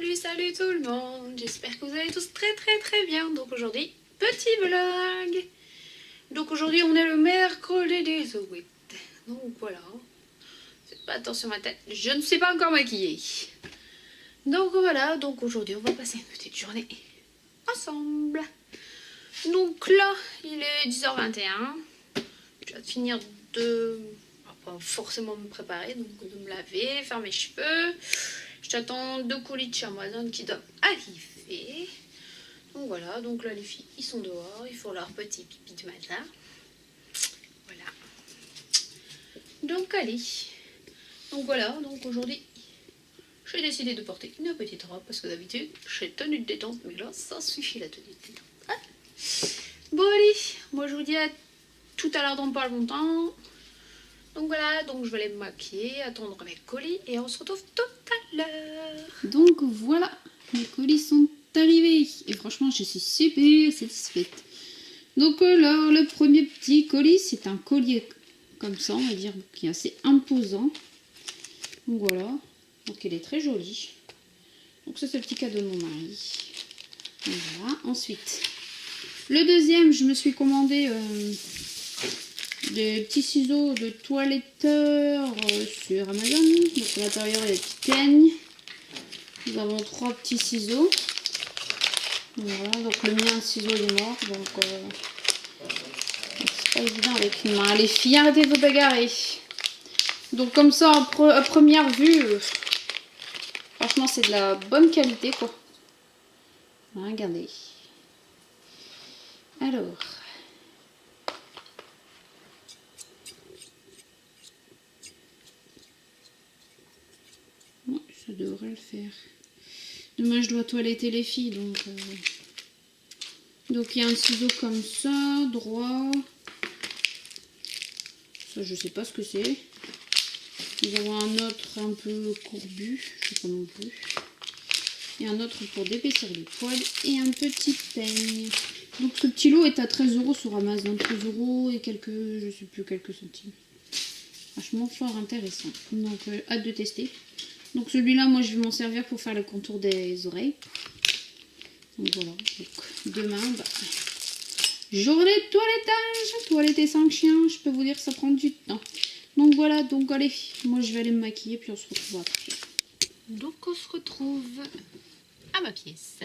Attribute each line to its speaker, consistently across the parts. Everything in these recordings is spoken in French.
Speaker 1: Salut tout le monde, j'espère que vous allez tous très bien. Donc aujourd'hui, petit vlog. Donc aujourd'hui on est le mercredi 18. Donc voilà, faites pas attention à ma tête, je ne suis pas encore maquillée. Donc voilà, donc aujourd'hui on va passer une petite journée ensemble. Donc là, il est 10h21. Je vais finir de... pas forcément me préparer, donc de me laver, faire mes cheveux. J'attends 2 colis de chez Amazon qui doivent arriver. Donc voilà, donc là les filles ils sont dehors, ils font leur petit pipi de matin. Voilà. Donc allez. Donc voilà, donc aujourd'hui j'ai décidé de porter une petite robe parce que d'habitude j'ai tenue de détente, mais là ça suffit la tenue de détente. Ah. Bon allez, moi je vous dis à tout à l'heure dans pas longtemps. Donc voilà, donc je vais aller me maquiller, attendre mes colis et on se retrouve tout à l'heure.
Speaker 2: Donc voilà, les colis sont arrivés et franchement je suis super satisfaite. Donc là, le premier petit colis, c'est un collier comme ça, on va dire, qui est assez imposant. Donc voilà, donc il est très joli. Donc ça c'est le petit cadeau de mon mari. Donc voilà, ensuite, le deuxième, je me suis commandé... des petits ciseaux de toiletteur sur Amazon. Donc à l'intérieur il y a des petits peignes. Nous avons 3 petits ciseaux. Voilà, donc le mien, le ciseau il est mort. Donc c'est pas évident avec une main. Les filles, arrêtez de vous bagarrer. Donc comme ça, à première vue, franchement c'est de la bonne qualité quoi. Regardez. Alors... ça devrait le faire. Demain, je dois toiletter les filles, donc il y a un ciseau comme ça, droit. Ça, je sais pas ce que c'est. Nous avons un autre un peu courbu, je sais pas non plus. Et un autre pour d'épaissir les poils et un petit peigne. Donc ce petit lot est à 13 € sur Amazon, 13 € et quelques, je sais plus, quelques centimes. Franchement, fort intéressant. Donc hâte de tester. Donc celui-là, moi, je vais m'en servir pour faire le contour des oreilles. Donc voilà. Donc, demain, journée de toilettage. Toiletter 5 chiens, je peux vous dire que ça prend du temps. Donc voilà, donc allez, moi je vais aller me maquiller puis on se retrouve après.
Speaker 1: Donc on se retrouve à ma pièce.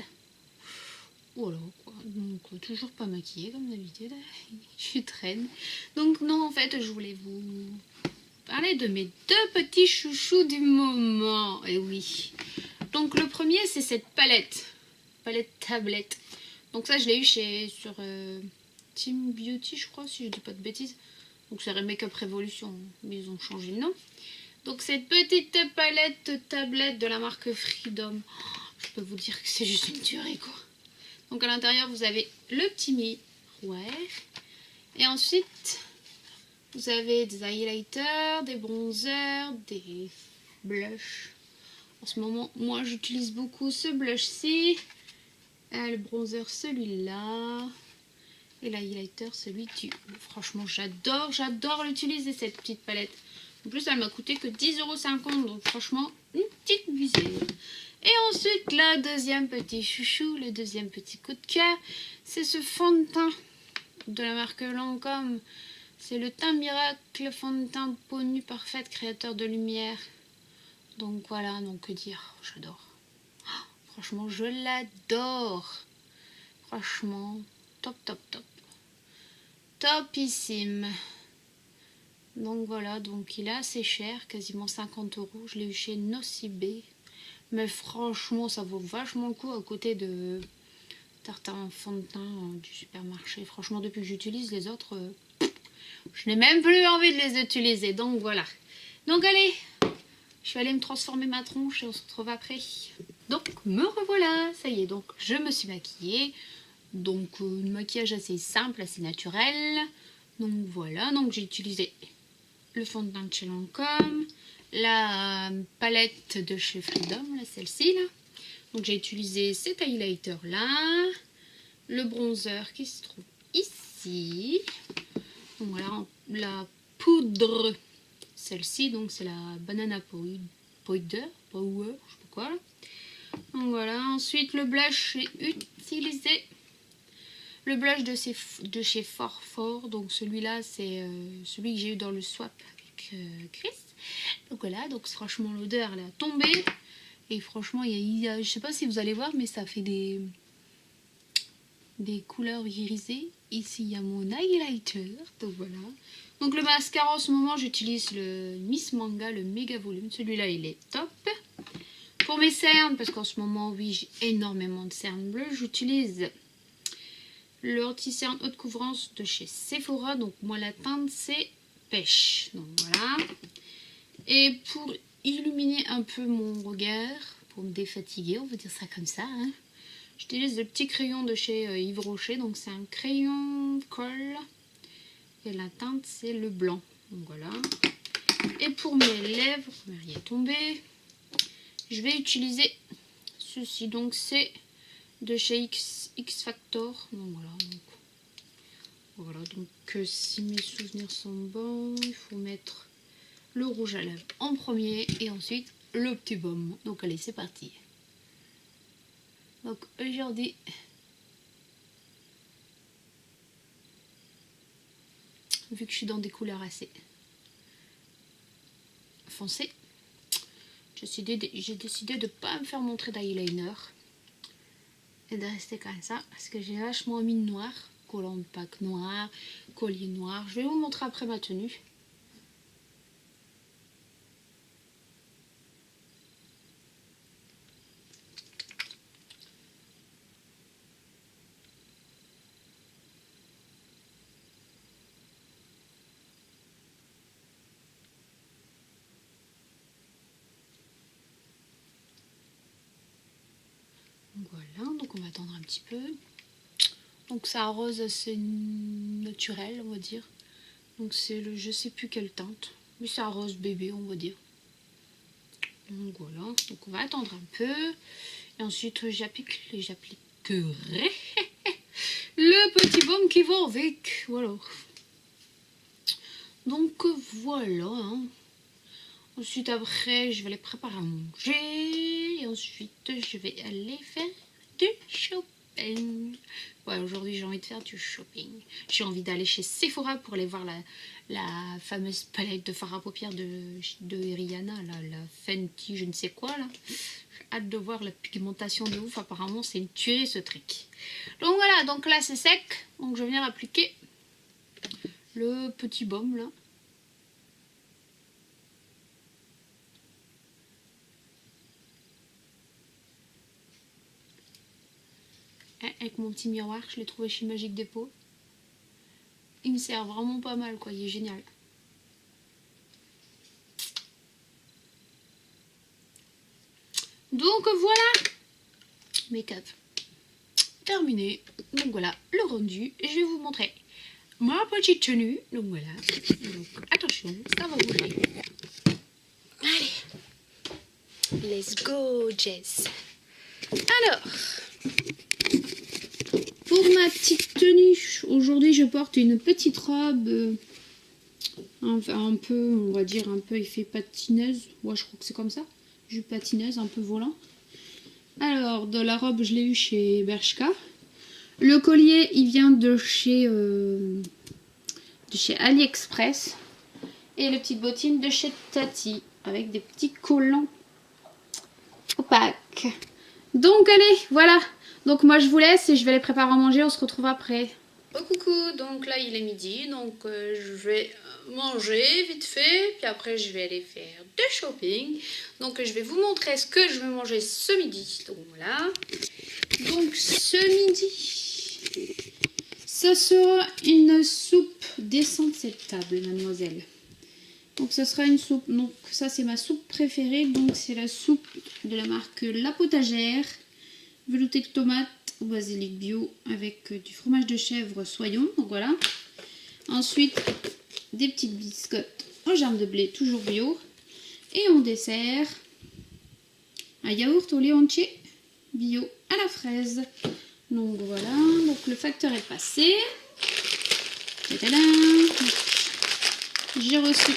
Speaker 1: Voilà quoi, donc toujours pas maquillée comme d'habitude. Je traîne. Donc non, en fait, je voulais vous parler de mes 2 petits chouchous du moment. Et oui. Donc le premier, c'est cette palette tablette. Donc ça, je l'ai eu sur Team Beauty, je crois, si je dis pas de bêtises. Donc c'est Make-up Revolution, mais ils ont changé le nom. Donc cette petite palette tablette de la marque Freedom, je peux vous dire que c'est juste une tuerie quoi. Donc à l'intérieur, vous avez le petit miroir. Et ensuite... vous avez des highlighters, des bronzers, des blushs. En ce moment, moi j'utilise beaucoup ce blush-ci. Le bronzer, celui-là. Et l'highlighter, celui-ci. Franchement, j'adore l'utiliser cette petite palette. En plus, elle m'a coûté que 10,50 €. Donc franchement, une petite visée. Et ensuite, le deuxième petit chouchou, le deuxième petit coup de cœur, c'est ce fond de teint de la marque Lancôme. C'est le teint miracle fond de teint peau nue parfaite, créateur de lumière. Donc voilà, donc que dire, j'adore. Oh, franchement, je l'adore. Franchement, top. Topissime. Donc voilà, donc il est assez cher, quasiment 50 €. Je l'ai eu chez Nocibé. Mais franchement, ça vaut vachement le coup à côté de certains fonds de teint du supermarché. Franchement, depuis que j'utilise les autres... je n'ai même plus envie de les utiliser, donc voilà. Donc allez, je vais aller me transformer ma tronche et on se retrouve après. Donc me revoilà, ça y est, donc je me suis maquillée. Donc un maquillage assez simple, assez naturel. Donc voilà, donc j'ai utilisé le fond de teint de chez Lancôme, la palette de chez Freedom, celle-ci là. Donc j'ai utilisé cet highlighter là, le bronzer qui se trouve ici. Donc voilà, la poudre, celle-ci, donc c'est la banana powder, je sais pas quoi là. Donc voilà, ensuite le blush, j'ai utilisé le blush de chez Fort. Donc celui-là, c'est celui que j'ai eu dans le swap avec Chris. Donc voilà, donc franchement l'odeur elle a tombé. Et franchement, je sais pas si vous allez voir, mais ça fait des couleurs irisées. Ici, il y a mon highlighter. Donc voilà. Donc le mascara, en ce moment, j'utilise le Miss Manga, le méga volume. Celui-là, il est top. Pour mes cernes, parce qu'en ce moment, oui, j'ai énormément de cernes bleues, j'utilise le anti-cerne haute couvrance de chez Sephora. Donc moi, la teinte, c'est pêche. Donc voilà. Et pour illuminer un peu mon regard, pour me défatiguer, on va dire ça comme ça, hein, j'utilise le petit crayon de chez Yves Rocher. Donc c'est un crayon colle. Et la teinte, c'est le blanc. Donc voilà. Et pour mes lèvres, rien est tombé. Je vais utiliser ceci. Donc c'est de chez X Factor. Donc voilà. Donc si mes souvenirs sont bons, il faut mettre le rouge à lèvres en premier et ensuite le petit baume. Donc allez, c'est parti. Donc aujourd'hui, vu que je suis dans des couleurs assez foncées, j'ai décidé de ne pas me faire montrer d'eyeliner et de rester comme ça parce que j'ai vachement mis de noir, collant de pack noir, collier noir. Je vais vous montrer après ma tenue. Voilà, donc on va attendre un petit peu. Donc ça rose assez naturel, on va dire. Donc c'est le je sais plus quelle teinte, mais c'est un rose bébé, on va dire. Donc voilà, donc on va attendre un peu. Et ensuite j'appliquerai le petit baume qui va avec. Voilà. Donc voilà. Hein. Ensuite après je vais les préparer à manger. Et ensuite je vais aller faire du shopping. Ouais, aujourd'hui j'ai envie de faire du shopping. J'ai envie d'aller chez Sephora pour aller voir la fameuse palette de fard à paupières de Rihanna, la Fenty je ne sais quoi là. J'ai hâte de voir la pigmentation de ouf, apparemment c'est une tuerie ce truc. Donc voilà, donc là c'est sec, donc je vais venir appliquer le petit baume là. Avec mon petit miroir, je l'ai trouvé chez Magique Dépôt. Il me sert vraiment pas mal quoi, il est génial. Donc voilà, make-up terminé. Donc voilà le rendu. Je vais vous montrer ma petite tenue. Donc voilà. Donc attention, ça va bouger. Allez, let's go Jess. Alors, pour ma petite tenue, aujourd'hui je porte une petite robe un peu, on va dire un peu effet patineuse. Ouais, je crois que c'est comme ça. Jupe patineuse, un peu volant. Alors, de la robe, je l'ai eu chez Bershka. Le collier, il vient de chez AliExpress. Et les petites bottines de chez Tati, avec des petits collants opaques. Donc, allez, voilà. Donc, moi, je vous laisse et je vais les préparer à manger. On se retrouve après. Oh, coucou, donc là, il est midi. Donc, je vais manger vite fait. Puis après, je vais aller faire du shopping. Donc, je vais vous montrer ce que je vais manger ce midi. Donc, voilà. Donc, ce midi, ce sera une soupe descente cette table, mademoiselle. Donc, ce sera une soupe. Donc, ça, c'est ma soupe préférée. Donc, c'est la soupe de la marque La Potagère. Velouté de tomate au basilic bio avec du fromage de chèvre soyon. Donc, voilà. Ensuite, des petites biscottes aux germes de blé, toujours bio. Et en dessert, un yaourt au lait entier bio à la fraise. Donc voilà, donc le facteur est passé. J'ai reçu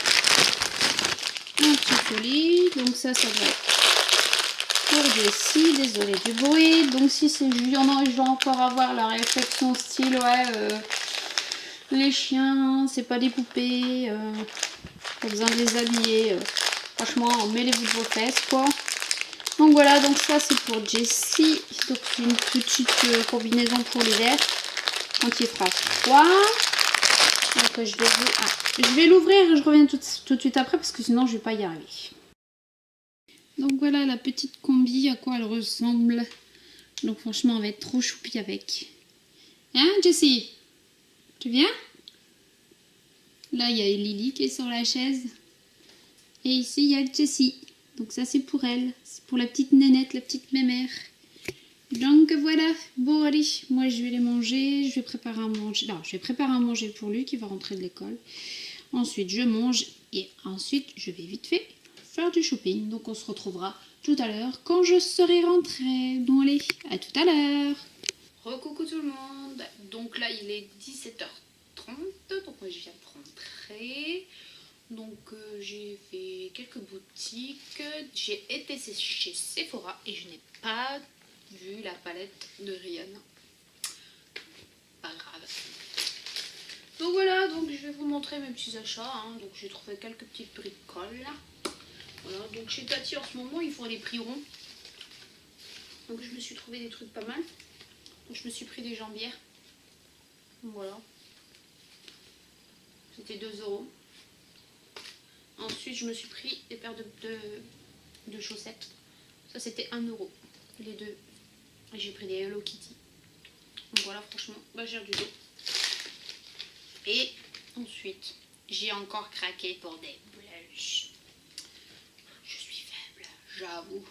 Speaker 1: un petit colis. Donc ça va être
Speaker 2: pour Jessie. Désolée du bruit. Donc si c'est violent, je vais encore avoir la réflexion style ouais, les chiens, c'est pas des poupées, pas besoin de les habiller. Franchement, mêlez-vous de vos fesses quoi. Donc voilà, donc ça c'est pour Jessie. Donc c'est une petite combinaison pour l'hiver quand il fera froid. Donc je vais l'ouvrir et je reviens tout de suite après parce que sinon je vais pas y arriver. Donc voilà la petite combi, à quoi elle ressemble. Donc franchement elle va être trop choupie avec. Hein Jessie? Tu viens? Là il y a Lily qui est sur la chaise. Et ici il y a Jessie. Donc ça c'est pour elle. C'est pour la petite nénette, la petite mémère. Donc voilà. Bon allez, moi je vais les manger. Je vais préparer à manger. Non, je vais préparer à manger pour lui qui va rentrer de l'école. Ensuite je mange et ensuite je vais vite fait faire du shopping. Donc on se retrouvera tout à l'heure quand je serai rentrée. Bon allez, à tout à l'heure. Recoucou tout le monde. Donc là il est 17h30. Donc moi je viens de rentrer. Donc j'ai fait quelques boutiques. J'ai été chez Sephora et je n'ai pas vu la palette de Rihanna. Pas grave. Donc voilà, donc je vais vous montrer mes petits achats. Hein. Donc j'ai trouvé quelques petites bricoles. Voilà, donc chez Tati en ce moment ils font des prix ronds. Donc je me suis trouvé des trucs pas mal. Donc je me suis pris des jambières. Donc voilà. C'était 2 €. Ensuite je me suis pris des paires de chaussettes. Ça c'était 1 €. Les deux. Et j'ai pris des Hello Kitty. Donc voilà, franchement, bah, j'ai du dos. Et ensuite, j'ai encore craqué pour des blushs. Je suis faible, j'avoue.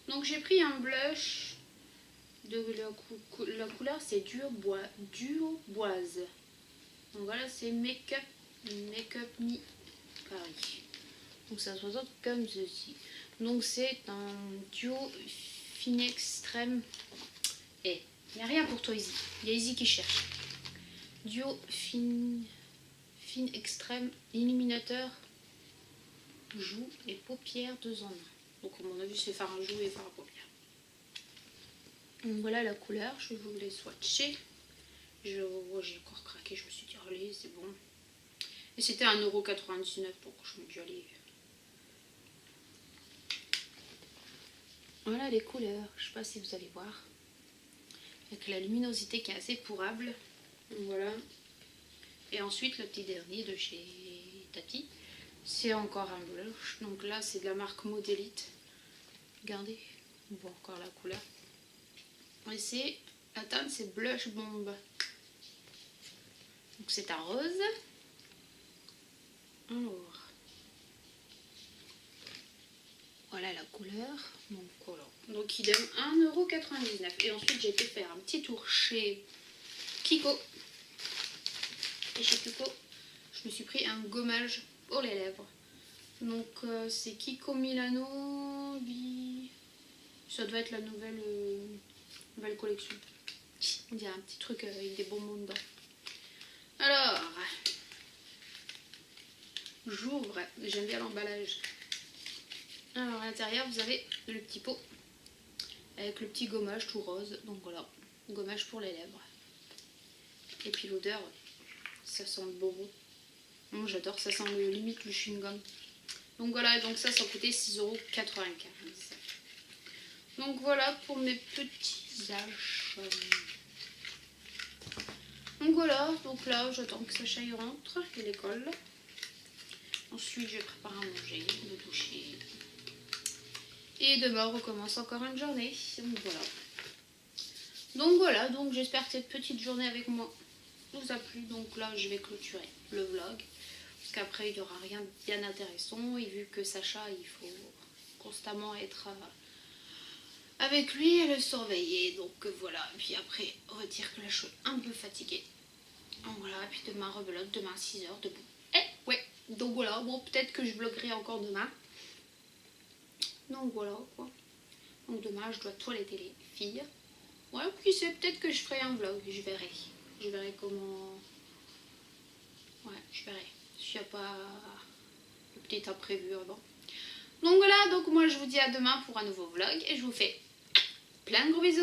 Speaker 2: Donc j'ai pris un blush de la couleur, c'est Duo Boise. Donc voilà, c'est Make Up Me Paris. Donc ça se présente comme ceci. Donc c'est un duo Fine Extrême. Et il n'y a rien pour toi Izzy. Il y a Izzy qui cherche. Duo Fine Extrême Illuminateur joues et paupières 2 en 1. Donc à mon avis c'est faire un joue et faire un paupière. Donc voilà la couleur. Je vais vous les swatcher. J'ai encore craqué. Je me suis dit allez c'est bon. Et c'était 1,99 €. Donc je me dis allez. Voilà les couleurs. Je sais pas si vous allez voir. Avec la luminosité qui est assez pourrable. Donc voilà. Et ensuite le petit dernier de chez Tati. C'est encore un blush. Donc là c'est de la marque Modélite. Regardez. On voit encore la couleur. Et c'est la teinte c'est Blush Bomb. Donc c'est un rose. Alors. Voilà la couleur. Donc voilà. Donc il donne 1,99 €. Et ensuite j'ai été faire un petit tour chez Kiko. Et chez Kiko, je me suis pris un gommage pour les lèvres. Donc c'est Kiko Milano. Ça doit être la nouvelle collection. On dirait un petit truc avec des bonbons dedans. Alors, j'ouvre. J'aime bien l'emballage. Alors à l'intérieur vous avez le petit pot avec le petit gommage tout rose. Donc voilà, gommage pour les lèvres. Et puis l'odeur, ça sent le bonbon. Moi j'adore, ça sent limite le chewing-gum. Donc voilà, donc ça coûtait 6,95 €. Donc voilà pour mes petits achats. Donc voilà, donc là j'attends que Sacha y rentre de l'école. Ensuite je prépare à manger, me doucher. Et demain on recommence encore une journée. Donc voilà, donc j'espère que cette petite journée avec moi vous a plu. Donc là je vais clôturer le vlog. Parce qu'après il n'y aura rien de bien intéressant. Et vu que Sacha il faut constamment être avec lui et le surveiller. Donc voilà, et puis après on va dire que là je suis un peu fatiguée. Donc voilà, et puis demain rebelote, demain à 6 h debout. Ouais, donc voilà, bon peut-être que je vloggerai encore demain. Donc voilà quoi. Donc demain je dois toiletter les filles. Ouais, puis c'est peut-être que je ferai un vlog, je verrai. Je verrai comment... Ouais, je verrai. S'il n'y a pas de petit imprévu avant. Donc voilà, donc moi
Speaker 1: je vous dis à demain pour un nouveau vlog et je vous fais plein de gros bisous.